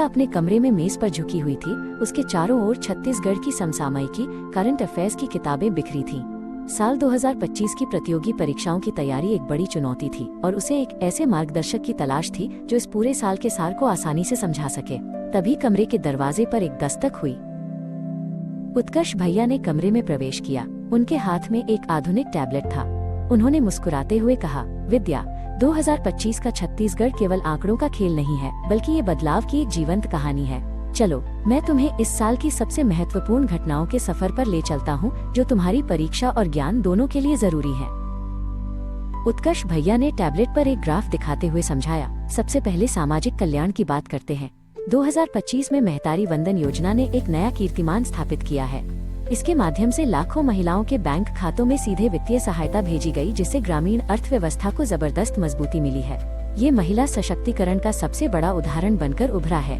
विद्या अपने कमरे में मेज पर झुकी हुई थी। उसके चारों ओर छत्तीसगढ़ की समसामयिकी, करंट अफेयर्स की किताबें बिखरी थीं। साल 2025 की प्रतियोगी परीक्षाओं की तैयारी एक बड़ी चुनौती थी और उसे एक ऐसे मार्गदर्शक की तलाश थी जो इस पूरे साल के सार को आसानी से समझा सके। तभी कमरे के दरवाजे पर एक दस्तक हुई। उत्कर्ष भैया ने कमरे में प्रवेश किया। उनके हाथ में एक आधुनिक टैबलेट था। उन्होंने मुस्कुराते हुए कहा, विद्या, 2025 का छत्तीसगढ़ केवल आंकड़ों का खेल नहीं है, बल्कि ये बदलाव की एक जीवंत कहानी है। चलो, मैं तुम्हें इस साल की सबसे महत्वपूर्ण घटनाओं के सफर पर ले चलता हूँ, जो तुम्हारी परीक्षा और ज्ञान दोनों के लिए जरूरी है। उत्कर्ष भैया ने टैबलेट पर एक ग्राफ दिखाते हुए समझाया, सबसे पहले सामाजिक कल्याण की बात करते हैं। 2025 में महतारी वंदन योजना ने एक नया कीर्तिमान स्थापित किया है। इसके माध्यम से लाखों महिलाओं के बैंक खातों में सीधे वित्तीय सहायता भेजी गई, जिससे ग्रामीण अर्थव्यवस्था को जबरदस्त मजबूती मिली है। ये महिला सशक्तिकरण का सबसे बड़ा उदाहरण बनकर उभरा है।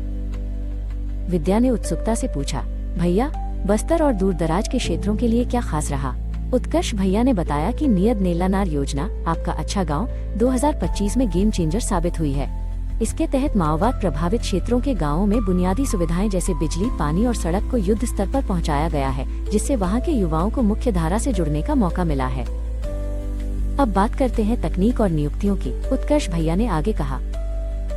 विद्या ने उत्सुकता से पूछा, भैया, बस्तर और दूर दराज के क्षेत्रों के लिए क्या खास रहा? उत्कर्ष भैया ने बताया कि नियत नेलानार योजना, आपका अच्छा गांव, 2025 में गेम चेंजर साबित हुई है। इसके तहत माओवाद प्रभावित क्षेत्रों के गांवों में बुनियादी सुविधाएं जैसे बिजली, पानी और सड़क को युद्ध स्तर पर पहुंचाया गया है, जिससे वहां के युवाओं को मुख्य धारा से जुड़ने का मौका मिला है। अब बात करते हैं तकनीक और नियुक्तियों की। उत्कर्ष भैया ने आगे कहा,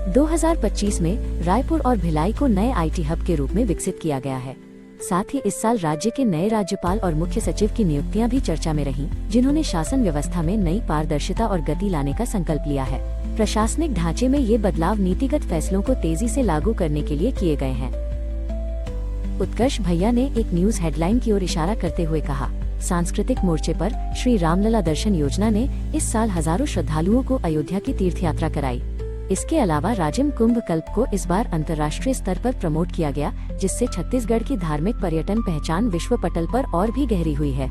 2025 में रायपुर और भिलाई को नए IT हब के रूप में विकसित किया गया है। साथ ही इस साल राज्य के नए राज्यपाल और मुख्य सचिव की नियुक्तियां भी चर्चा में रहीं, जिन्होंने शासन व्यवस्था में नई पारदर्शिता और गति लाने का संकल्प लिया है। प्रशासनिक ढांचे में ये बदलाव नीतिगत फैसलों को तेजी से लागू करने के लिए किए गए हैं। उत्कर्ष भैया ने एक न्यूज हेडलाइन की ओर इशारा करते हुए कहा, सांस्कृतिक मोर्चे पर श्री रामलला दर्शन योजना ने इस साल हजारों श्रद्धालुओं को अयोध्या की तीर्थ यात्रा कराई। इसके अलावा राजिम कुंभ कल्प को इस बार अंतर्राष्ट्रीय स्तर पर प्रमोट किया गया, जिससे छत्तीसगढ़ की धार्मिक पर्यटन पहचान विश्व पटल पर और भी गहरी हुई है।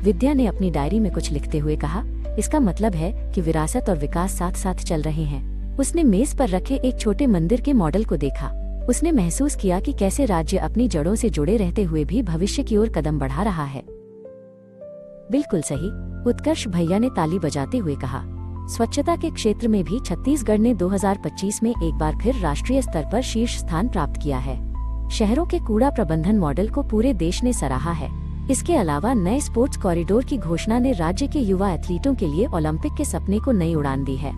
विद्या ने अपनी डायरी में कुछ लिखते हुए कहा, इसका मतलब है कि विरासत और विकास साथ साथ चल रहे हैं। उसने मेज पर रखे एक छोटे मंदिर के मॉडल को देखा। उसने महसूस किया कि कैसे राज्य अपनी जड़ों से जुड़े रहते हुए भी भविष्य की ओर कदम बढ़ा रहा है। बिल्कुल सही, उत्कर्ष भैया ने ताली बजाते हुए कहा। स्वच्छता के क्षेत्र में भी छत्तीसगढ़ ने 2025 में एक बार फिर राष्ट्रीय स्तर पर शीर्ष स्थान प्राप्त किया है। शहरों के कूड़ा प्रबंधन मॉडल को पूरे देश ने सराहा है। इसके अलावा नए स्पोर्ट्स कॉरिडोर की घोषणा ने राज्य के युवा एथलीटों के लिए ओलंपिक के सपने को नई उड़ान दी है।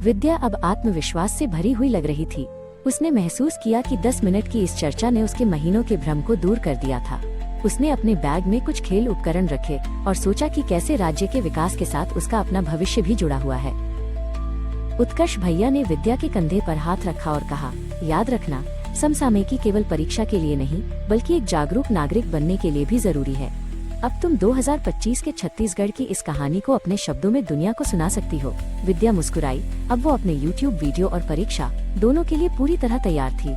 विद्या अब आत्मविश्वास से भरी हुई लग रही थी। उसने महसूस किया कि 10 मिनट की इस चर्चा ने उसके महीनों के भ्रम को दूर कर दिया था। उसने अपने बैग में कुछ खेल उपकरण रखे और सोचा कि कैसे राज्य के विकास के साथ उसका अपना भविष्य भी जुड़ा हुआ है। उत्कर्ष भैया ने विद्या के कंधे पर हाथ रखा और कहा, याद रखना, समसामयिकी केवल परीक्षा के लिए नहीं, बल्कि एक जागरूक नागरिक बनने के लिए भी जरूरी है। अब तुम 2025 के छत्तीसगढ़ की इस कहानी को अपने शब्दों में दुनिया को सुना सकती हो। विद्या मुस्कुराई। अब वो अपने YouTube वीडियो और परीक्षा दोनों के लिए पूरी तरह तैयार थी।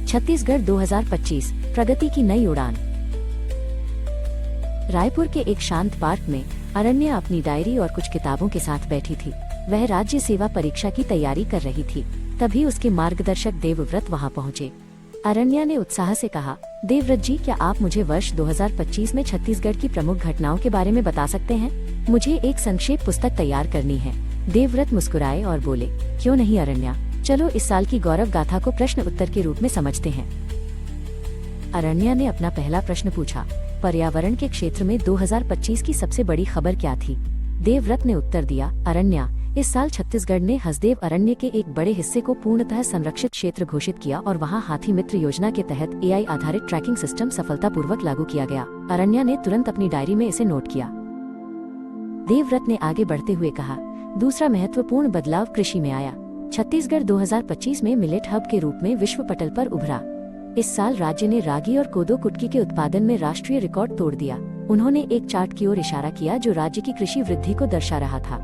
छत्तीसगढ़ 2025, प्रगति की नई उड़ान। रायपुर के एक शांत पार्क में अरण्या अपनी डायरी और कुछ किताबों के साथ बैठी थी। वह राज्य सेवा परीक्षा की तैयारी कर रही थी। तभी उसके मार्गदर्शक देवव्रत वहां पहुंचे। अरण्या ने उत्साह से कहा, देवव्रत जी, क्या आप मुझे वर्ष 2025 में छत्तीसगढ़ की प्रमुख घटनाओं के बारे में बता सकते हैं? मुझे एक संक्षेप पुस्तक तैयार करनी है। देवव्रत मुस्कुराए और बोले, क्यों नहीं अरण्या, चलो इस साल की गौरव गाथा को प्रश्न उत्तर के रूप में समझते हैं। अरण्या ने अपना पहला प्रश्न पूछा, पर्यावरण के क्षेत्र में 2025 की सबसे बड़ी खबर क्या थी? देवव्रत ने उत्तर दिया, अरण्या, इस साल छत्तीसगढ़ ने हसदेव अरण्य के एक बड़े हिस्से को पूर्णतः संरक्षित क्षेत्र घोषित किया और वहां हाथी मित्र योजना के तहत AI आधारित ट्रैकिंग सिस्टम सफलतापूर्वक लागू किया गया। अरण्या ने तुरंत अपनी डायरी में इसे नोट किया। देवव्रत ने आगे बढ़ते हुए कहा, दूसरा महत्वपूर्ण बदलाव कृषि में आया। छत्तीसगढ़ 2025 में मिलेट हब के रूप में विश्व पटल पर उभरा। इस साल राज्य ने रागी और कोदो कुटकी के उत्पादन में राष्ट्रीय रिकॉर्ड तोड़ दिया। उन्होंने एक चार्ट की ओर इशारा किया जो राज्य की कृषि वृद्धि को दर्शा रहा था।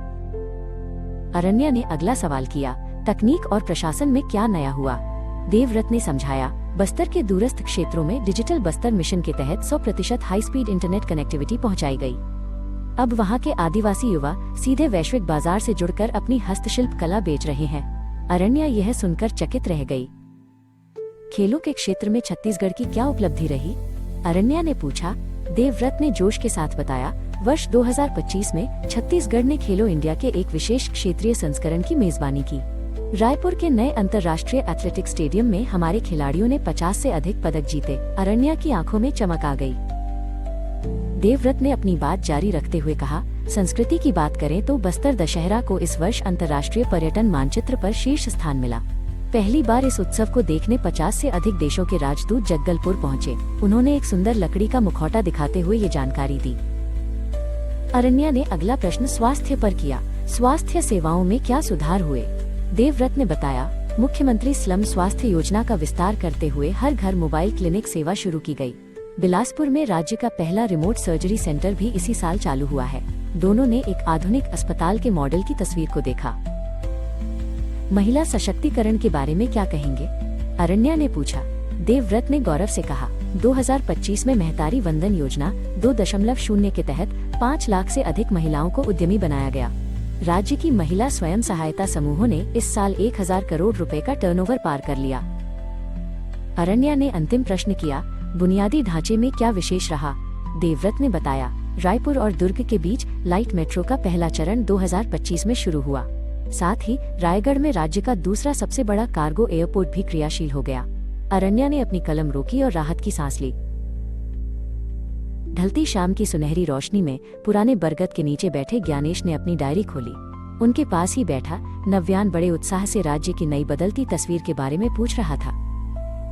अरण्या ने अगला सवाल किया, तकनीक और प्रशासन में क्या नया हुआ? देवव्रत ने समझाया, बस्तर के दूरस्थ क्षेत्रों में डिजिटल बस्तर मिशन के तहत 100% हाई स्पीड इंटरनेट कनेक्टिविटी पहुंचाई गई। अब वहां के आदिवासी युवा सीधे वैश्विक बाजार से जुड़कर अपनी हस्तशिल्प कला बेच रहे हैं। अरण्या यह सुनकर चकित रह गई। खेलों के क्षेत्र में छत्तीसगढ़ की क्या उपलब्धि रही? अरण्या ने पूछा। देवव्रत ने जोश के साथ बताया, वर्ष 2025 में छत्तीसगढ़ ने खेलो इंडिया के एक विशेष क्षेत्रीय संस्करण की मेजबानी की। रायपुर के नए अंतर्राष्ट्रीय एथलेटिक्स स्टेडियम में हमारे खिलाड़ियों ने 50 से अधिक पदक जीते। अरण्या की आंखों में चमक आ गई। देवव्रत ने अपनी बात जारी रखते हुए कहा, संस्कृति की बात करें तो बस्तर दशहरा को इस वर्ष अंतर्राष्ट्रीय पर्यटन मानचित्र पर शीर्ष स्थान मिला। पहली बार इस उत्सव को देखने 50 से अधिक देशों के राजदूत जगदलपुर पहुंचे। उन्होंने एक सुंदर लकड़ी का मुखौटा दिखाते हुए ये जानकारी दी। अरण्या ने अगला प्रश्न स्वास्थ्य पर किया। स्वास्थ्य सेवाओं में क्या सुधार हुए? देवव्रत ने बताया, मुख्यमंत्री स्लम स्वास्थ्य योजना का विस्तार करते हुए हर घर मोबाइल क्लिनिक सेवा शुरू की गई। बिलासपुर में राज्य का पहला रिमोट सर्जरी सेंटर भी इसी साल चालू हुआ है। दोनों ने एक आधुनिक अस्पताल के मॉडल की तस्वीर को देखा। महिला सशक्तिकरण के बारे में क्या कहेंगे? अरण्या ने पूछा। देवव्रत ने गौरव से कहा, 2025 में महतारी वंदन योजना 2.0 के तहत 5 लाख से अधिक महिलाओं को उद्यमी बनाया गया। राज्य की महिला स्वयं सहायता समूहों ने इस साल 1000 करोड़ रुपए का टर्नओवर पार कर लिया। अरण्या ने अंतिम प्रश्न किया, बुनियादी ढांचे में क्या विशेष रहा? देवव्रत ने बताया, रायपुर और दुर्ग के बीच लाइट मेट्रो का पहला चरण 2025 में शुरू हुआ। साथ ही रायगढ़ में राज्य का दूसरा सबसे बड़ा कार्गो एयरपोर्ट भी क्रियाशील हो गया। अरण्या ने अपनी कलम रोकी और राहत की सांस ली। ढलती शाम की सुनहरी रोशनी में पुराने बरगद के नीचे बैठे ज्ञानेश ने अपनी डायरी खोली। उनके पास ही बैठा नव्यान बड़े उत्साह से राज्य की नई बदलती तस्वीर के बारे में पूछ रहा था।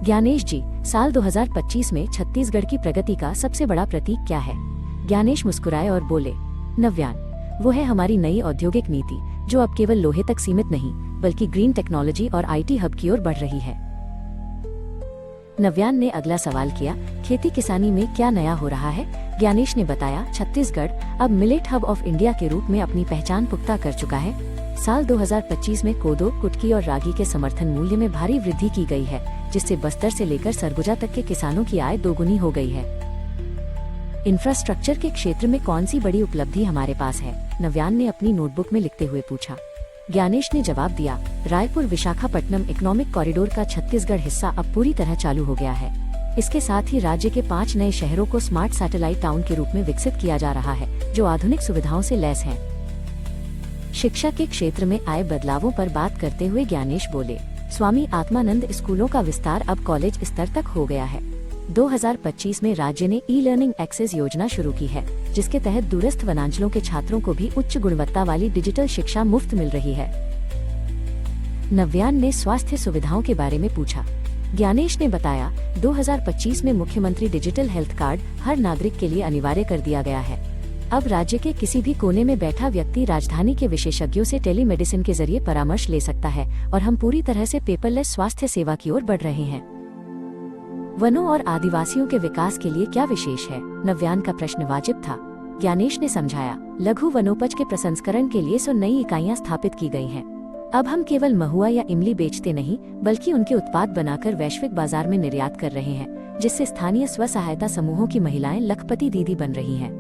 ज्ञानेश जी, साल 2025 में छत्तीसगढ़ की प्रगति का सबसे बड़ा प्रतीक क्या है? ज्ञानेश मुस्कुराए और बोले, नव्यान, वो है हमारी नई औद्योगिक नीति, जो अब केवल लोहे तक सीमित नहीं बल्कि ग्रीन टेक्नोलॉजी और IT हब की ओर बढ़ रही है। नव्यान ने अगला सवाल किया, खेती किसानी में क्या नया हो रहा है? ज्ञानेश ने बताया, छत्तीसगढ़ अब मिलेट हब ऑफ इंडिया के रूप में अपनी पहचान पुख्ता कर चुका है। साल 2025 में कोदो, कुटकी और रागी के समर्थन मूल्य में भारी वृद्धि की गई है, जिससे बस्तर से लेकर सरगुजा तक के किसानों की आय दोगुनी हो गई है। इंफ्रास्ट्रक्चर के क्षेत्र में कौन सी बड़ी उपलब्धि हमारे पास है? नव्यान ने अपनी नोटबुक में लिखते हुए पूछा। ज्ञानेश ने जवाब दिया, रायपुर विशाखापट्टनम इकोनॉमिक कॉरिडोर का छत्तीसगढ़ हिस्सा अब पूरी तरह चालू हो गया है। इसके साथ ही राज्य के 5 नए शहरों को स्मार्ट सैटेलाइट टाउन के रूप में विकसित किया जा रहा है, जो आधुनिक सुविधाओं से लैस हैं। शिक्षा के क्षेत्र में आए बदलावों पर बात करते हुए ज्ञानेश बोले, स्वामी आत्मानंद स्कूलों का विस्तार अब कॉलेज स्तर तक हो गया है। 2025 में राज्य ने ई-लर्निंग एक्सेस योजना शुरू की है, जिसके तहत दूरस्थ वनांचलों के छात्रों को भी उच्च गुणवत्ता वाली डिजिटल शिक्षा मुफ्त मिल रही है। नव्यान ने स्वास्थ्य सुविधाओं के बारे में पूछा। ज्ञानेश ने बताया, 2025 में मुख्यमंत्री डिजिटल हेल्थ कार्ड हर नागरिक के लिए अनिवार्य कर दिया गया है। अब राज्य के किसी भी कोने में बैठा व्यक्ति राजधानी के विशेषज्ञों से टेलीमेडिसिन के जरिए परामर्श ले सकता है और हम पूरी तरह से पेपरलेस स्वास्थ्य सेवा की ओर बढ़ रहे हैं। वनों और आदिवासियों के विकास के लिए क्या विशेष है? नव्यान का प्रश्न वाजिब था। ज्ञानेश ने समझाया, लघु वनोपज के प्रसंस्करण के लिए 100 नई इकाइयां स्थापित की गई हैं। अब हम केवल महुआ या इमली बेचते नहीं, बल्कि उनके उत्पाद बनाकर वैश्विक बाजार में निर्यात कर रहे हैं, जिससे स्थानीय स्व सहायता समूहों की महिलाएं लखपति दीदी बन रही हैं।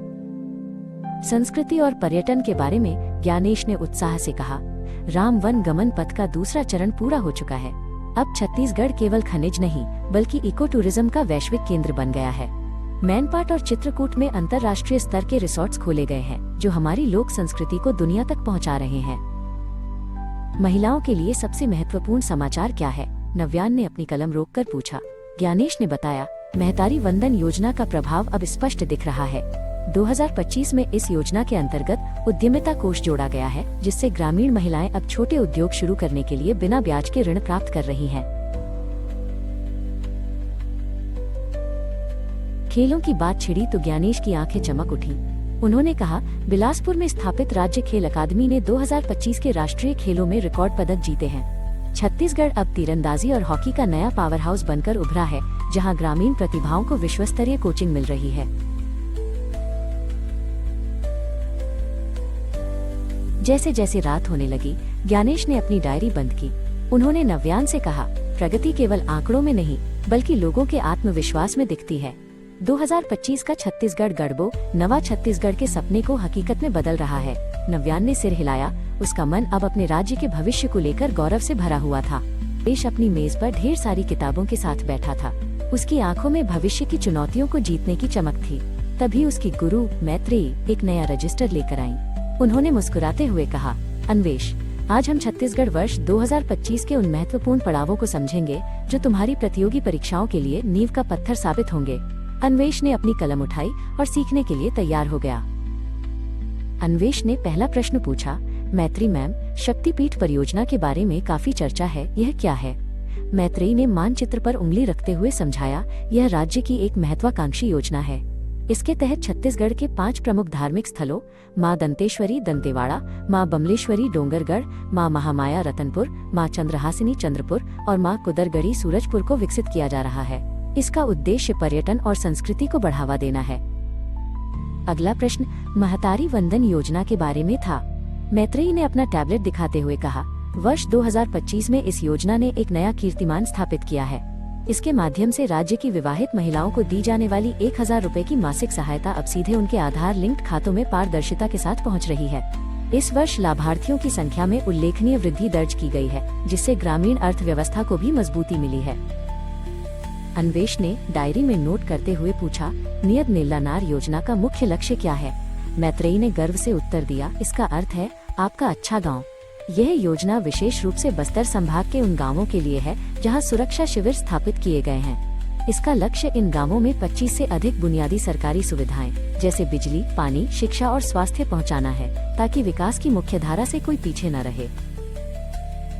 संस्कृति और पर्यटन के बारे में ज्ञानेश ने उत्साह से कहा, राम वन गमन पथ का दूसरा चरण पूरा हो चुका है। अब छत्तीसगढ़ केवल खनिज नहीं बल्कि इको टूरिज्म का वैश्विक केंद्र बन गया है। मैनपाट और चित्रकूट में अंतर्राष्ट्रीय स्तर के रिसोर्ट्स खोले गए हैं, जो हमारी लोक संस्कृति को दुनिया तक पहुंचा रहे हैं। महिलाओं के लिए सबसे महत्वपूर्ण समाचार क्या है? नव्यान ने अपनी कलम रोककर पूछा। ज्ञानेश ने बताया, महतारी वंदन योजना का प्रभाव अब स्पष्ट दिख रहा है। 2025 में इस योजना के अंतर्गत उद्यमिता कोष जोड़ा गया है, जिससे ग्रामीण महिलाएं अब छोटे उद्योग शुरू करने के लिए बिना ब्याज के ऋण प्राप्त कर रही हैं। खेलों की बात छिड़ी तो ज्ञानेश की आंखें चमक उठी। उन्होंने कहा, बिलासपुर में स्थापित राज्य खेल अकादमी ने 2025 के राष्ट्रीय खेलों में रिकॉर्ड पदक जीते हैं। छत्तीसगढ़ अब तीरंदाजी और हॉकी का नया पावर हाउस बनकर उभरा है, जहां ग्रामीण प्रतिभाओं को विश्वस्तरीय कोचिंग मिल रही है। जैसे जैसे रात होने लगी, ज्ञानेश ने अपनी डायरी बंद की। उन्होंने नव्यान से कहा, प्रगति केवल आंकड़ों में नहीं बल्कि लोगों के आत्मविश्वास में दिखती है। 2025 का छत्तीसगढ़ गढ़बो नवा छत्तीसगढ़ के सपने को हकीकत में बदल रहा है। नव्यान ने सिर हिलाया। उसका मन अब अपने राज्य के भविष्य को लेकर गौरव से भरा हुआ था। देश अपनी मेज पर ढेर सारी किताबों के साथ बैठा था। उसकी आंखों में भविष्य की चुनौतियों को जीतने की चमक थी। तभी उसकी गुरु मैत्रेयी एक नया रजिस्टर लेकर आईं। उन्होंने मुस्कुराते हुए कहा, अन्वेष, आज हम छत्तीसगढ़ वर्ष 2025 के उन महत्वपूर्ण पड़ावों को समझेंगे जो तुम्हारी प्रतियोगी परीक्षाओं के लिए नींव का पत्थर साबित होंगे। अन्वेष ने अपनी कलम उठाई और सीखने के लिए तैयार हो गया। अन्वेष ने पहला प्रश्न पूछा, मैत्री मैम, शक्तिपीठ परियोजना के बारे में काफी चर्चा है, यह क्या है? मैत्रेयी ने मानचित्र पर उंगली रखते हुए समझाया, यह राज्य की एक महत्वाकांक्षी योजना है। इसके तहत छत्तीसगढ़ के 5 प्रमुख धार्मिक स्थलों माँ दंतेश्वरी दंतेवाड़ा, माँ बमलेश्वरी डोंगरगढ़, माँ महामाया रतनपुर, माँ चंद्रहासिनी चंद्रपुर और माँ कुदरगढ़ी सूरजपुर को विकसित किया जा रहा है। इसका उद्देश्य पर्यटन और संस्कृति को बढ़ावा देना है। अगला प्रश्न महतारी वंदन योजना के बारे में था। मैत्रेयी ने अपना टैबलेट दिखाते हुए कहा, वर्ष 2025 में इस योजना ने एक नया कीर्तिमान स्थापित किया है। इसके माध्यम से राज्य की विवाहित महिलाओं को दी जाने वाली 1000 रुपए की मासिक सहायता अब सीधे उनके आधार लिंक्ड खातों में पारदर्शिता के साथ पहुंच रही है। इस वर्ष लाभार्थियों की संख्या में उल्लेखनीय वृद्धि दर्ज की गई है, जिससे ग्रामीण अर्थव्यवस्था को भी मजबूती मिली है। अन्वेष ने डायरी में नोट करते हुए पूछा, नियत नीलानार योजना का मुख्य लक्ष्य क्या है? मैत्रेयी ने गर्व से उत्तर दिया, इसका अर्थ है आपका अच्छा गांव। यह योजना विशेष रूप से बस्तर संभाग के उन गांवों के लिए है जहां सुरक्षा शिविर स्थापित किए गए हैं। इसका लक्ष्य इन गांवों में 25 से अधिक बुनियादी सरकारी सुविधाएं जैसे बिजली, पानी, शिक्षा और स्वास्थ्य पहुंचाना है, ताकि विकास की मुख्यधारा से कोई पीछे न रहे।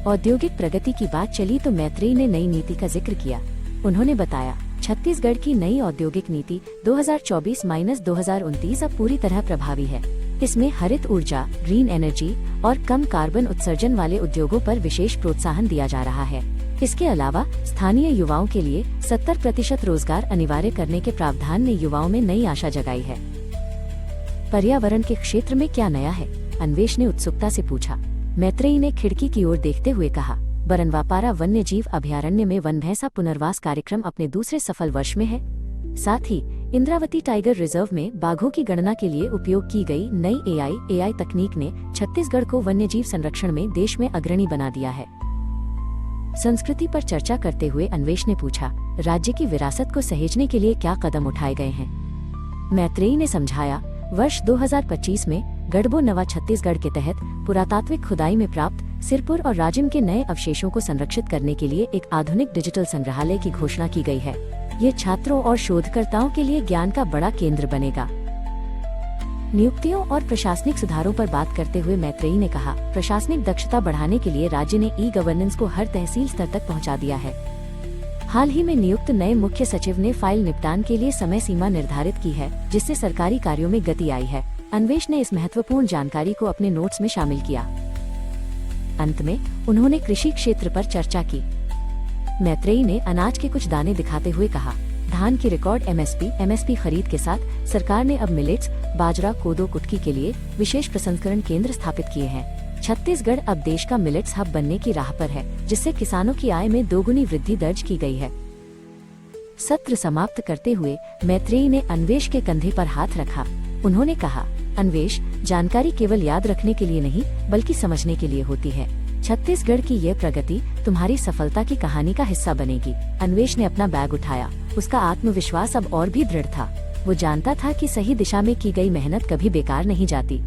औद्योगिक प्रगति की बात चली तो मैत्रेयी ने नई नीति का जिक्र किया। उन्होंने बताया, छत्तीसगढ़ की नई औद्योगिक नीति 2024-2029 अब पूरी तरह प्रभावी है। इसमें हरित ऊर्जा, ग्रीन एनर्जी और कम कार्बन उत्सर्जन वाले उद्योगों पर विशेष प्रोत्साहन दिया जा रहा है। इसके अलावा स्थानीय युवाओं के लिए 70% रोजगार अनिवार्य करने के प्रावधान ने युवाओं में नई आशा जगाई है। पर्यावरण के क्षेत्र में क्या नया है? अन्वेष ने उत्सुकता से पूछा। मैत्रेयी ने खिड़की की ओर देखते हुए कहा, बरनवापारा वन्य जीव अभयारण्य में वन भैंसा पुनर्वास कार्यक्रम अपने दूसरे सफल वर्ष में है। साथ ही इंद्रावती टाइगर रिजर्व में बाघों की गणना के लिए उपयोग की गई नई एआई तकनीक ने छत्तीसगढ़ को वन्यजीव संरक्षण में देश में अग्रणी बना दिया है। संस्कृति पर चर्चा करते हुए अन्वेष ने पूछा, राज्य की विरासत को सहेजने के लिए क्या कदम उठाए गए हैं? मैत्रेयी ने समझाया, वर्ष 2025 में गढ़बो नवा छत्तीसगढ़ के तहत पुरातात्विक खुदाई में प्राप्त सिरपुर और राजिम के नए अवशेषों को संरक्षित करने के लिए एक आधुनिक डिजिटल संग्रहालय की घोषणा की गई है। ये छात्रों और शोधकर्ताओं के लिए ज्ञान का बड़ा केंद्र बनेगा। नियुक्तियों और प्रशासनिक सुधारों पर बात करते हुए मैत्रेयी ने कहा, प्रशासनिक दक्षता बढ़ाने के लिए राज्य ने ई-गवर्नेंस को हर तहसील स्तर तक पहुंचा दिया है। हाल ही में नियुक्त नए मुख्य सचिव ने फाइल निपटान के लिए समय सीमा निर्धारित की है, जिससे सरकारी कार्यों में गति आई है। अन्वेष ने इस महत्वपूर्ण जानकारी को अपने नोट्स में शामिल किया। अंत में उन्होंने कृषि क्षेत्र पर चर्चा की। मैत्रेयी ने अनाज के कुछ दाने दिखाते हुए कहा, धान की रिकॉर्ड एमएसपी खरीद के साथ सरकार ने अब मिलेट्स, बाजरा, कोदो, कुटकी के लिए विशेष प्रसंस्करण केंद्र स्थापित किए हैं। छत्तीसगढ़ अब देश का मिलेट्स हब बनने की राह पर है, जिससे किसानों की आय में दोगुनी वृद्धि दर्ज की गई है। सत्र समाप्त करते हुए मैत्रेयी ने अन्वेष के कंधे पर हाथ रखा। उन्होंने कहा, अन्वेष, जानकारी केवल याद रखने के लिए नहीं बल्कि समझने के लिए होती है। छत्तीसगढ़ की यह प्रगति तुम्हारी सफलता की कहानी का हिस्सा बनेगी। अन्वेष ने अपना बैग उठाया। उसका आत्मविश्वास अब और भी दृढ़ था। वो जानता था कि सही दिशा में की गई मेहनत कभी बेकार नहीं जाती।